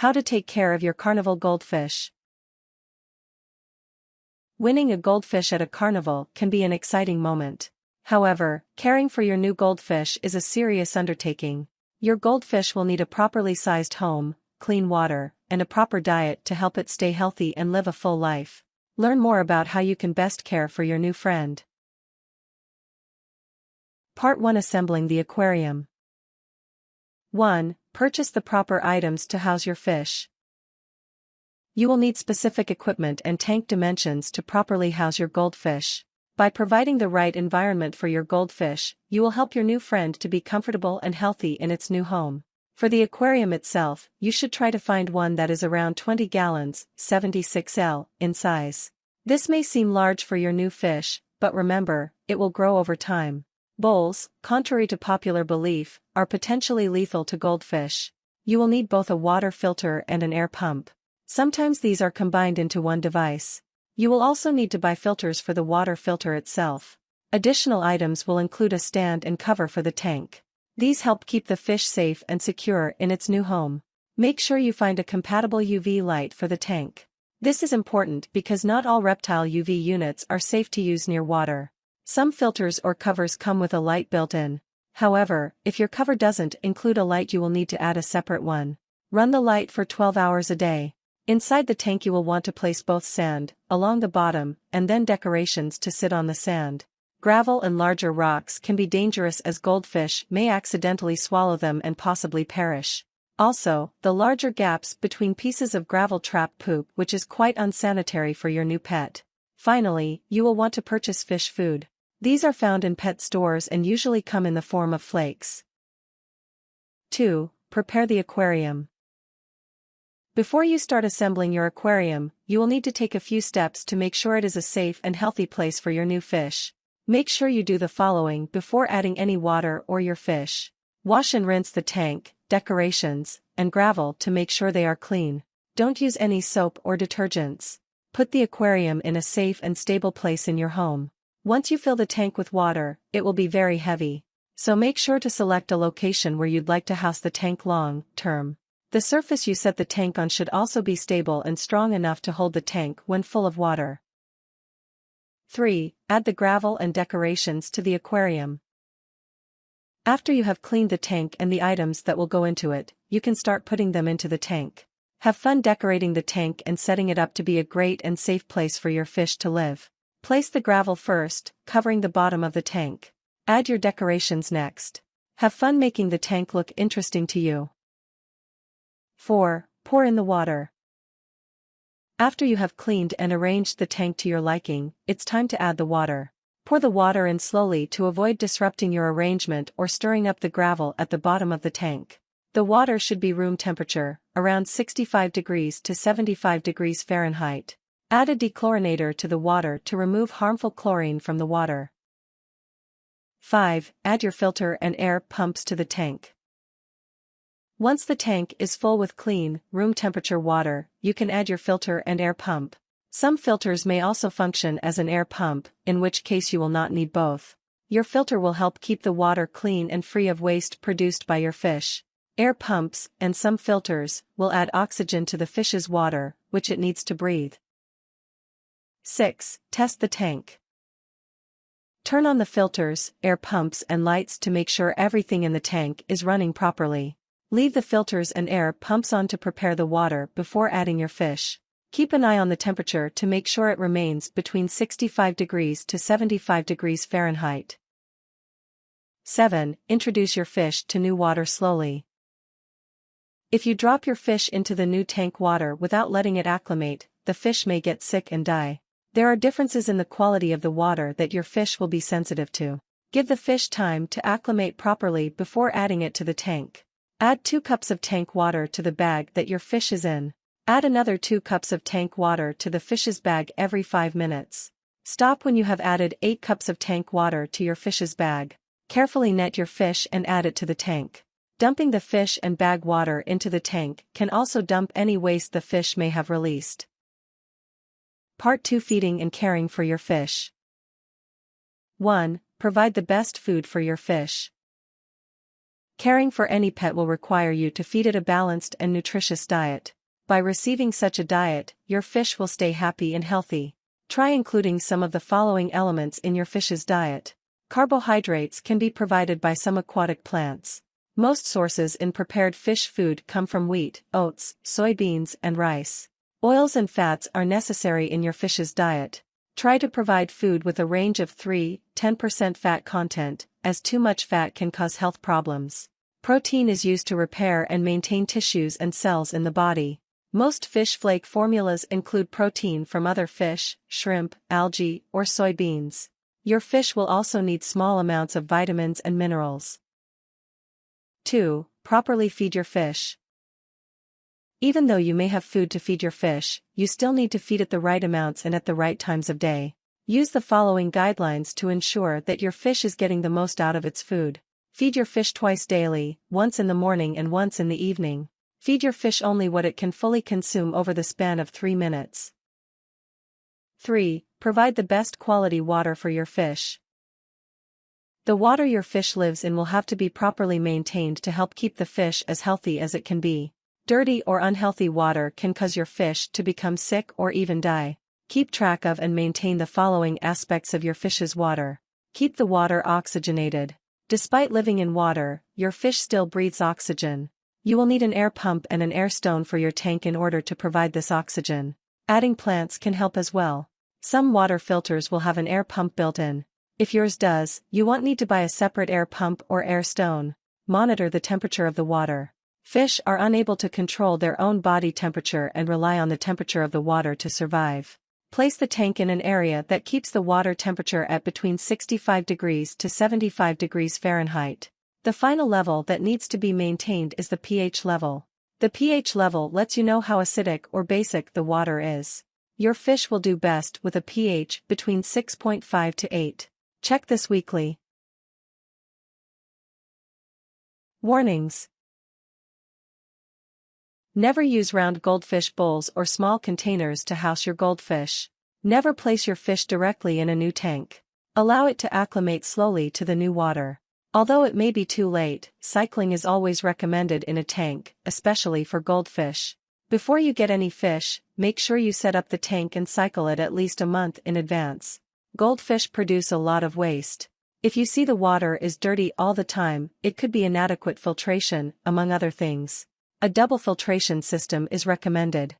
How to take care of your Carnival goldfish. Winning a goldfish at a carnival can be an exciting moment. However, caring for your new goldfish is a serious undertaking. Your goldfish will need a properly sized home, clean water, and a proper diet to help it stay healthy and live a full life. Learn more about how you can best care for your new friend. Part 1. Assembling the aquarium. 1. Purchase the proper items to house your fish. You will need specific equipment and tank dimensions to properly house your goldfish. By providing the right environment for your goldfish, you will help your new friend to be comfortable and healthy in its new home. For the aquarium itself, you should try to find one that is around 20 gallons, 76L, in size. This may seem large for your new fish, but remember, it will grow over time. Bowls, contrary to popular belief, are potentially lethal to goldfish. You will need both a water filter and an air pump. Sometimes these are combined into one device. You will also need to buy filters for the water filter itself. Additional items will include a stand and cover for the tank. These help keep the fish safe and secure in its new home. Make sure you find a compatible UV light for the tank. This is important because not all reptile UV units are safe to use near water. Some filters or covers come with a light built in. However, if your cover doesn't include a light, you will need to add a separate one. Run the light for 12 hours a day. Inside the tank you will want to place both sand, along the bottom, and then decorations to sit on the sand. Gravel and larger rocks can be dangerous as goldfish may accidentally swallow them and possibly perish. Also, the larger gaps between pieces of gravel trap poop, which is quite unsanitary for your new pet. Finally, you will want to purchase fish food. These are found in pet stores and usually come in the form of flakes. 2. Prepare the aquarium. Before you start assembling your aquarium, you will need to take a few steps to make sure it is a safe and healthy place for your new fish. Make sure you do the following before adding any water or your fish. Wash and rinse the tank, decorations, and gravel to make sure they are clean. Don't use any soap or detergents. Put the aquarium in a safe and stable place in your home. Once you fill the tank with water, it will be very heavy. So make sure to select a location where you'd like to house the tank long-term. The surface you set the tank on should also be stable and strong enough to hold the tank when full of water. 3. Add the gravel and decorations to the aquarium. After you have cleaned the tank and the items that will go into it, you can start putting them into the tank. Have fun decorating the tank and setting it up to be a great and safe place for your fish to live. Place the gravel first, covering the bottom of the tank. Add your decorations next. Have fun making the tank look interesting to you. 4. Pour in the water. After you have cleaned and arranged the tank to your liking, it's time to add the water. Pour the water in slowly to avoid disrupting your arrangement or stirring up the gravel at the bottom of the tank. The water should be room temperature, around 65 degrees to 75 degrees Fahrenheit. Add a dechlorinator to the water to remove harmful chlorine from the water. 5. Add your filter and air pumps to the tank. Once the tank is full with clean, room temperature water, you can add your filter and air pump. Some filters may also function as an air pump, in which case you will not need both. Your filter will help keep the water clean and free of waste produced by your fish. Air pumps, and some filters, will add oxygen to the fish's water, which it needs to breathe. 6. Test the tank. Turn on the filters, air pumps and lights to make sure everything in the tank is running properly. Leave the filters and air pumps on to prepare the water before adding your fish. Keep an eye on the temperature to make sure it remains between 65 degrees to 75 degrees Fahrenheit. 7. Introduce your fish to new water slowly. If you drop your fish into the new tank water without letting it acclimate, the fish may get sick and die. There are differences in the quality of the water that your fish will be sensitive to. Give the fish time to acclimate properly before adding it to the tank. Add 2 cups of tank water to the bag that your fish is in. Add another 2 cups of tank water to the fish's bag every 5 minutes. Stop when you have added 8 cups of tank water to your fish's bag. Carefully net your fish and add it to the tank. Dumping the fish and bag water into the tank can also dump any waste the fish may have released. Part 2. Feeding and caring for your fish. 1. Provide the best food for your fish. Caring for any pet will require you to feed it a balanced and nutritious diet. By receiving such a diet, your fish will stay happy and healthy. Try including some of the following elements in your fish's diet. Carbohydrates can be provided by some aquatic plants. Most sources in prepared fish food come from wheat, oats, soybeans, and rice. Oils and fats are necessary in your fish's diet. Try to provide food with a range of 3–10% fat content, as too much fat can cause health problems. Protein is used to repair and maintain tissues and cells in the body. Most fish flake formulas include protein from other fish, shrimp, algae, or soybeans. Your fish will also need small amounts of vitamins and minerals. 2. Properly feed your fish. Even though you may have food to feed your fish, you still need to feed it the right amounts and at the right times of day. Use the following guidelines to ensure that your fish is getting the most out of its food. Feed your fish twice daily, once in the morning and once in the evening. Feed your fish only what it can fully consume over the span of 3 minutes. 3. Provide the best quality water for your fish. The water your fish lives in will have to be properly maintained to help keep the fish as healthy as it can be. Dirty or unhealthy water can cause your fish to become sick or even die. Keep track of and maintain the following aspects of your fish's water. Keep the water oxygenated. Despite living in water, your fish still breathes oxygen. You will need an air pump and an air stone for your tank in order to provide this oxygen. Adding plants can help as well. Some water filters will have an air pump built in. If yours does, you won't need to buy a separate air pump or air stone. Monitor the temperature of the water. Fish are unable to control their own body temperature and rely on the temperature of the water to survive. Place the tank in an area that keeps the water temperature at between 65 degrees to 75 degrees Fahrenheit. The final level that needs to be maintained is the pH level. The pH level lets you know how acidic or basic the water is. Your fish will do best with a pH between 6.5 to 8. Check this weekly. Warnings. Never use round goldfish bowls or small containers to house your goldfish. Never place your fish directly in a new tank. Allow it to acclimate slowly to the new water. Although it may be too late, cycling is always recommended in a tank, especially for goldfish. Before you get any fish, make sure you set up the tank and cycle it at least a month in advance. Goldfish produce a lot of waste. If you see the water is dirty all the time, it could be inadequate filtration, among other things. A double filtration system is recommended.